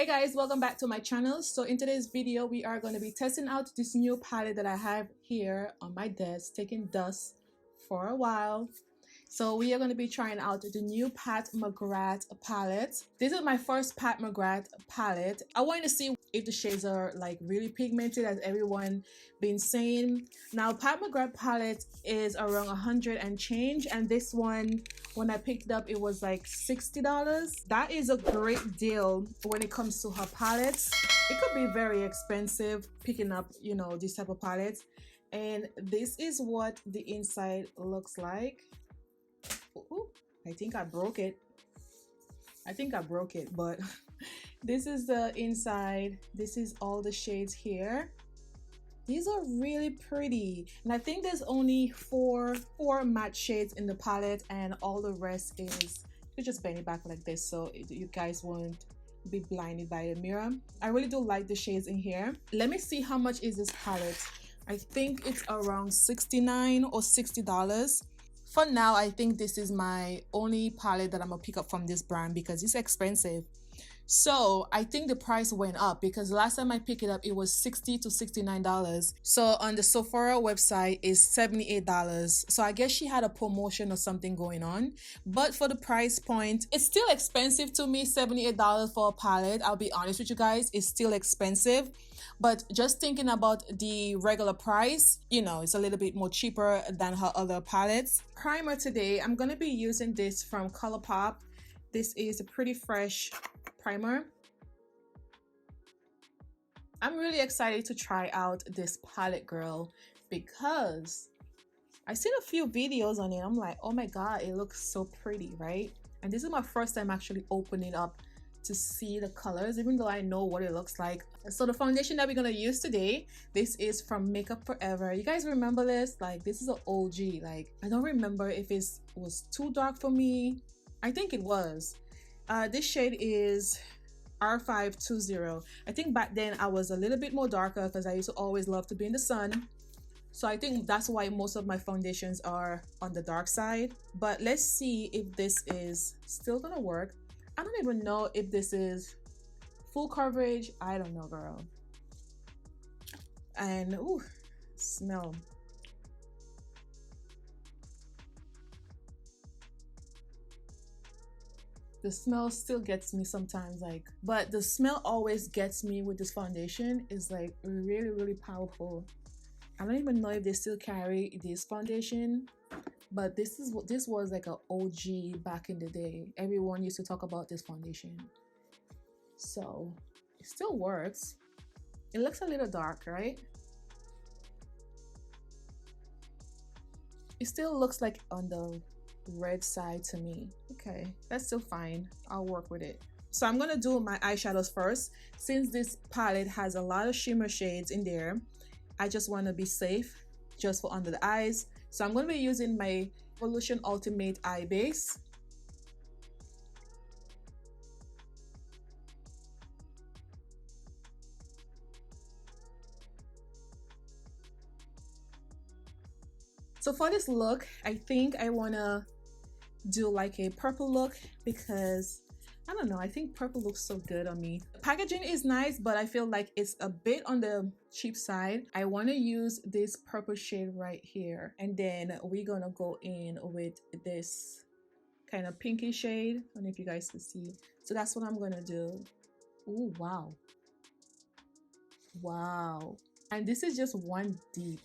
Hey guys, welcome back to my channel. So in today's video we are going to be testing out this new palette that I have here on my desk, taking dust for a while. So we are going to be trying out the new Mcgrath palette. This is my first Mcgrath palette. I wanted to see if the shades are like really pigmented as everyone been saying. Now Mcgrath palette is around 100 and change, and this one, when I picked it up, it was like $60. That is a great deal when it comes to her palettes. It could be very expensive picking up, you know, this type of palettes. And this is what the inside looks like. Ooh, I think I broke it. But this is the inside. This is all the shades here. These are really pretty, and I think there's only four matte shades in the palette, and all the rest is, you just bend it back like this so you guys won't be blinded by the mirror. I really do like the shades in here. Let me see how much is this palette. I think it's around $69 or $60. For now, I think this is my only palette that I'm gonna pick up from this brand because it's expensive. So I think the price went up because last time I picked it up, it was $60 to $69. So on the Sephora website is $78. So I guess she had a promotion or something going on. But for the price point, it's still expensive to me. $78 for a palette. I'll be honest with you guys, it's still expensive. But just thinking about the regular price, you know, it's a little bit more cheaper than her other palettes. Primer today, I'm gonna be using this from ColourPop. This is a Pretty Fresh primer. I'm really excited to try out this palette, girl, because I've seen a few videos on it. I'm like, oh my god, it looks so pretty, right? And this is my first time actually opening up to see the colors, even though I know what it looks like. So the foundation that we're gonna use today, this is from Makeup Forever. You guys remember this? Like, this is an OG. Like, I don't remember if it was too dark for me. I think it was. This shade is R520. I think back then I was a little bit more darker because I used to always love to be in the sun. So I think that's why most of my foundations are on the dark side. But let's see if this is still gonna work. I don't even know if this is full coverage. I don't know, girl. And ooh, smell. The smell still gets me sometimes, like, but the smell always gets me with this foundation. Is like really powerful. I don't even know if they still carry this foundation, but this was like an OG back in the day. Everyone used to talk about this foundation, so it still works. It looks a little dark, right? It still looks like on the red side to me. Okay, that's still fine. I'll work with it. So I'm gonna do my eyeshadows first. Since this palette has a lot of shimmer shades in there, I just want to be safe just for under the eyes. So I'm gonna be using my Evolution Ultimate Eye Base. So for this look, I think I wanna do like a purple look because I don't know, I think purple looks so good on me. The packaging is nice, but I feel like it's a bit on the cheap side. I want to use this purple shade right here, and then we're gonna go in with this kind of pinky shade. I don't know if you guys can see. So that's what I'm gonna do. Oh wow, wow. And this is just one deep.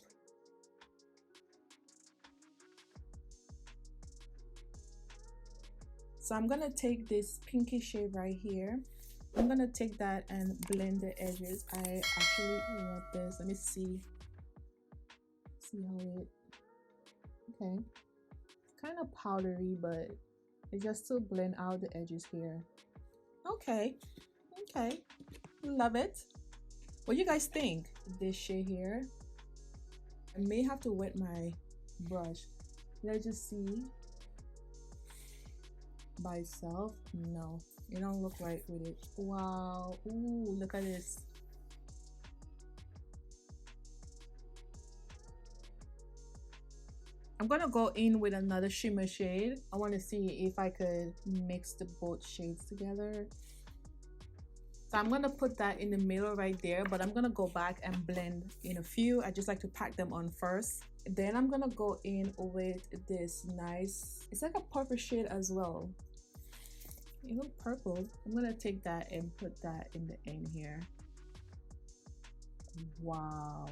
So I'm gonna take this pinky shade right here. I'm gonna take that and blend the edges. I actually love this. Let me see how it, okay. It's kind of powdery, but it just still blend out the edges here. Okay, love it. What do you guys think? This shade here. I may have to wet my brush. Let's just see. By itself, no, it don't look right with it. Wow, ooh, look at this. I'm gonna go in with another shimmer shade. I want to see if I could mix the both shades together. So I'm gonna put that in the middle right there, but I'm gonna go back and blend in a few. I just like to pack them on first. Then I'm gonna go in with this nice, it's like a purple shade as well. You look purple. I'm gonna take that and put that in the end here. Wow.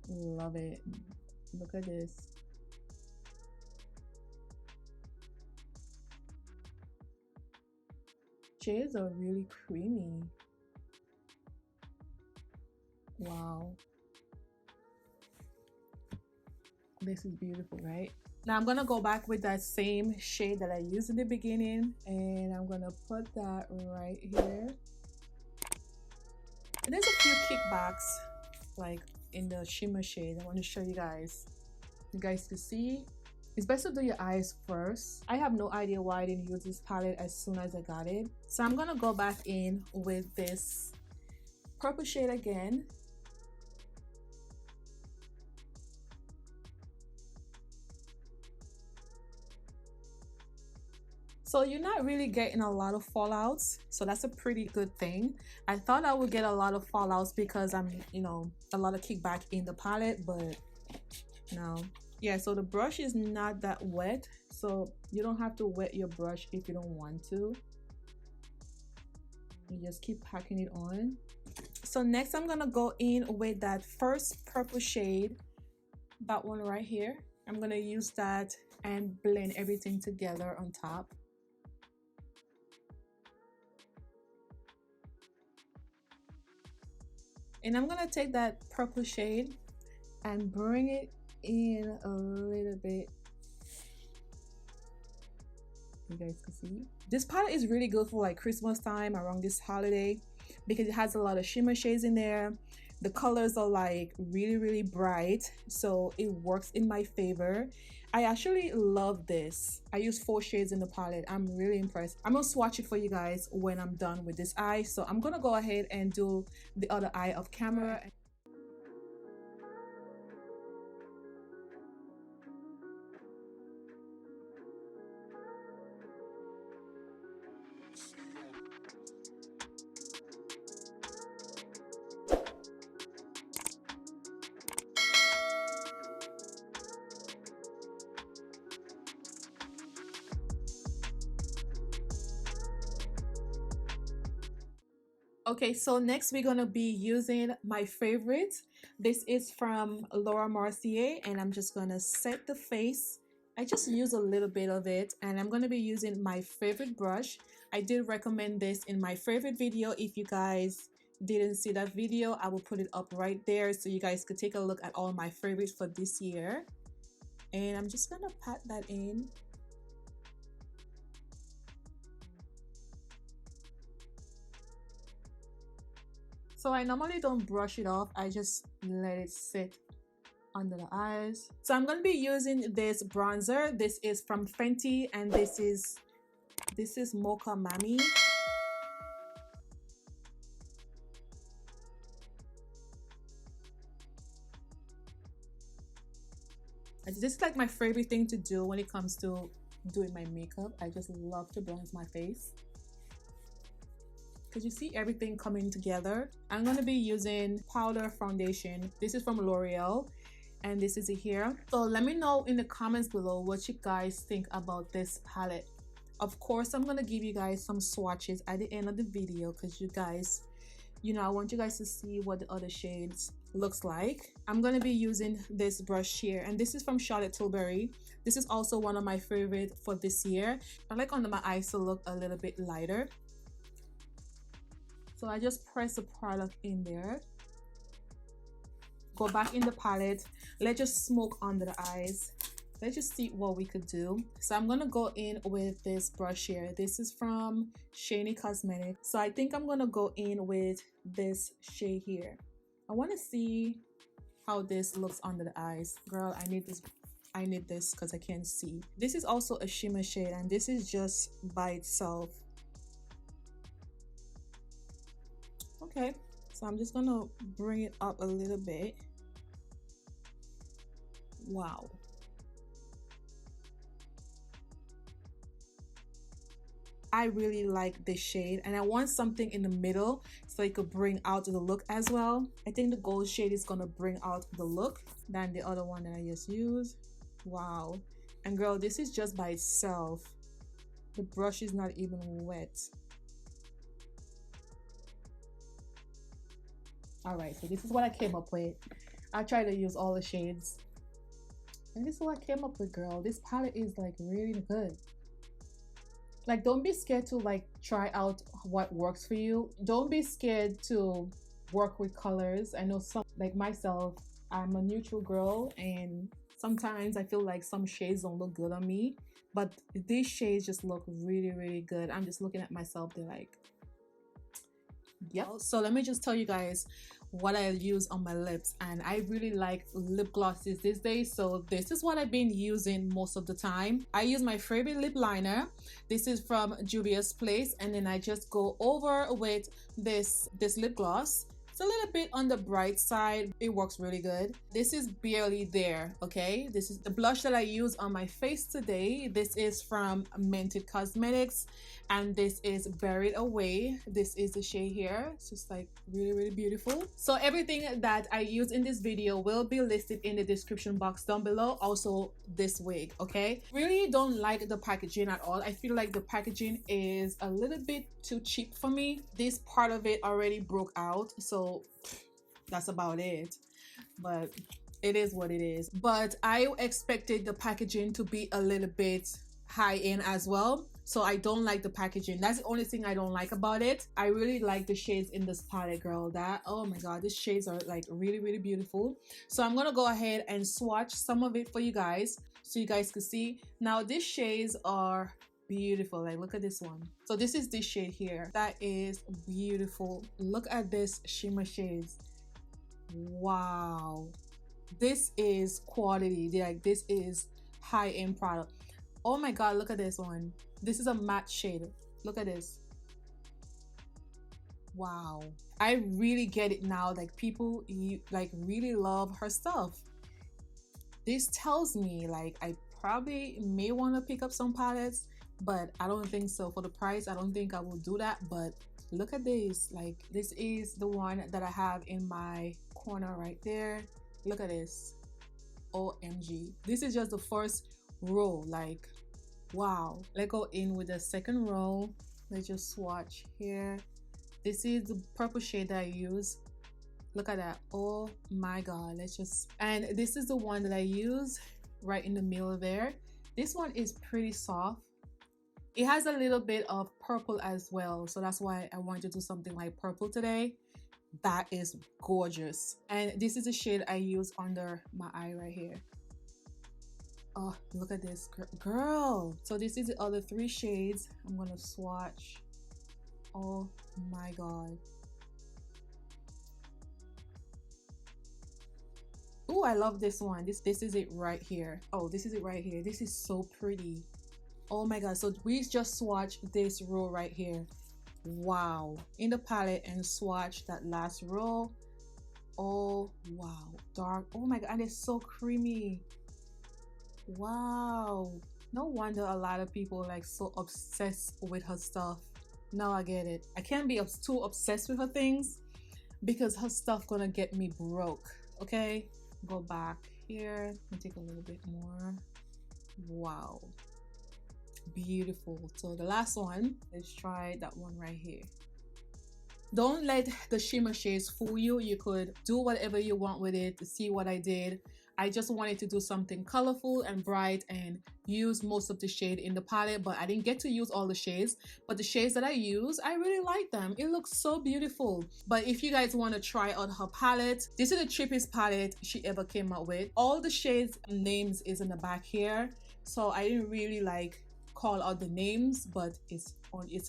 Love it. Look at this. Shades are really creamy. Wow. This is beautiful, right? Now I'm gonna go back with that same shade that I used in the beginning, and I'm gonna put that right here. And there's a few kickbacks like in the shimmer shade. I want to show you guys. You guys can see. It's best to do your eyes first. I have no idea why I didn't use this palette as soon as I got it. So I'm gonna go back in with this purple shade again. So you're not really getting a lot of fallouts, so that's a pretty good thing. I thought I would get a lot of fallouts because I'm, you know, a lot of kickback in the palette, but no. Yeah, so the brush is not that wet, so you don't have to wet your brush if you don't want to. You just keep packing it on. So next I'm gonna go in with that first purple shade, that one right here. I'm gonna use that and blend everything together on top. And I'm gonna take that purple shade and bring it in a little bit. You guys can see. This palette is really good for like Christmas time, around this holiday, because it has a lot of shimmer shades in there. The colors are like really bright, so it works in my favor. I actually love this. I use 4 shades in the palette. I'm really impressed. I'm gonna swatch it for you guys when I'm done with this eye. So I'm gonna go ahead and do the other eye off camera. Okay, so next we're gonna be using my favorite. This is from Laura Mercier, and I'm just gonna set the face. I just use a little bit of it, and I'm gonna be using my favorite brush. I did recommend this in my favorite video. If you guys didn't see that video, I will put it up right there so you guys could take a look at all my favorites for this year. And I'm just gonna pat that in. So I normally don't brush it off, I just let it sit under the eyes. So I'm going to be using this bronzer. This is from Fenty, and this is Mocha Mami. This is like my favorite thing to do when it comes to doing my makeup. I just love to bronze my face, because you see everything coming together. I'm going to be using powder foundation. This is from L'Oreal, and this is it here. So let me know in the comments below what you guys think about this palette. Of course, I'm going to give you guys some swatches at the end of the video, because you guys, you know, I want you guys to see what the other shades looks like. I'm going to be using this brush here, and this is from Charlotte Tilbury. This is also one of my favorite for this year. I like under my eyes to look a little bit lighter. So I just press the product in there, go back in the palette, let's just smoke under the eyes. Let's just see what we could do. So I'm gonna go in with this brush here. This is from SIENNA Cosmetics. So I think I'm gonna go in with this shade here. I wanna see how this looks under the eyes. Girl, I need this because I can't see. This is also a shimmer shade, and this is just by itself. Okay, so I'm just gonna bring it up a little bit. Wow. I really like this shade, and I want something in the middle so it could bring out the look as well. I think the gold shade is gonna bring out the look than the other one that I just used. Wow. And girl, this is just by itself. The brush is not even wet. All right, so this is what I came up with. I try to use all the shades, and this is what I came up with, girl. This palette is like really good. Like, don't be scared to like try out what works for you. Don't be scared to work with colors. I know some, like myself, I'm a neutral girl, and sometimes I feel like some shades don't look good on me, but these shades just look really, really good. I'm just looking at myself, they're like, yep. So let me just tell you guys what I use on my lips, and I really like lip glosses these days, so this is what I've been using most of the time. I use my favorite lip liner. This is from Juvia's Place, and then I just go over with this lip gloss. It's a little bit on the bright side. It works really good. This is Barely There, okay? This is the blush that I use on my face today. This is from Mented Cosmetics, and this is Buried Away. This is the shade here. It's just like really, really beautiful. So everything that I use in this video will be listed in the description box down below. Also this wig, okay? Really don't like the packaging at all. I feel like the packaging is a little bit too cheap for me. This part of it already broke out, so that's about it, but it is what it is. But I expected the packaging to be a little bit high end as well, so I don't like the packaging. That's the only thing I don't like about it. I really like the shades in this palette, girl. That, oh my god, these shades are like really, really beautiful. So I'm gonna go ahead and swatch some of it for you guys so you guys can see. Now these shades are beautiful. Like, look at this one. So this is this shade here. That is beautiful. Look at this shimmer shades. Wow, this is quality. Like, this is high-end product. Oh my god, look at this one. This is a matte shade. Look at this. Wow, I really get it now. Like, people like really love her stuff. This tells me like I probably may want to pick up some palettes, but I don't think so. For the price, I don't think I will do that. But look at this. Like, this is the one that I have in my corner right there. Look at this. OMG, this is just the first row. Like, wow. Let's go in with the second row. Let's just swatch here. This is the purple shade that I use. Look at that. Oh my god. Let's just, and this is the one that I use right in the middle there. This one is pretty soft. It has a little bit of purple as well, so that's why I wanted to do something like purple today. That is gorgeous. And this is the shade I use under my eye right here. Oh, look at this, girl. So this is the other three shades. I'm gonna swatch. Oh my god. Oh, I love this one. This is it right here. Oh, this is it right here. This is so pretty. Oh my god. So we just swatch this row right here. Wow. In the palette, and swatch that last row. Oh wow, dark. Oh my god, and it's so creamy. Wow, no wonder a lot of people are like so obsessed with her stuff. Now I get it. I can't be too obsessed with her things because her stuff gonna get me broke. Okay, go back here and take a little bit more. Wow, beautiful. So the last one, let's try that one right here. Don't let the shimmer shades fool you. You could do whatever you want with it. To see what I did, I just wanted to do something colorful and bright and use most of the shade in the palette, but I didn't get to use all the shades. But the shades that I use, I really like them. It looks so beautiful. But if you guys want to try out her palette, this is the cheapest palette she ever came out with. All the shades names is in the back here, so I didn't really like call out the names, but it's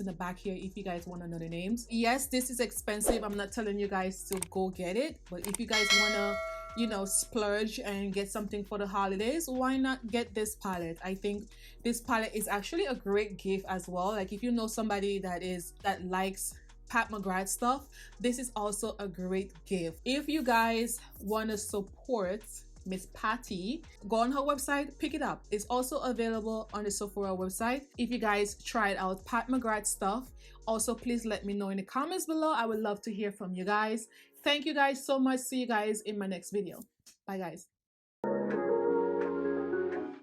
in the back here if you guys want to know the names. Yes, this is expensive. I'm not telling you guys to go get it, but if you guys want to, you know, splurge and get something for the holidays, why not get this palette? I think this palette is actually a great gift as well. Like, if you know somebody that likes Pat Mcgrath stuff, this is also a great gift. If you guys want to support Miss Patty. Go on her website, pick it up. It's also available on the Sephora website. If you guys tried out Pat Mcgrath stuff, also please let me know in the comments below. I would love to hear from you guys. Thank you guys so much. See you guys in my next video. Bye guys.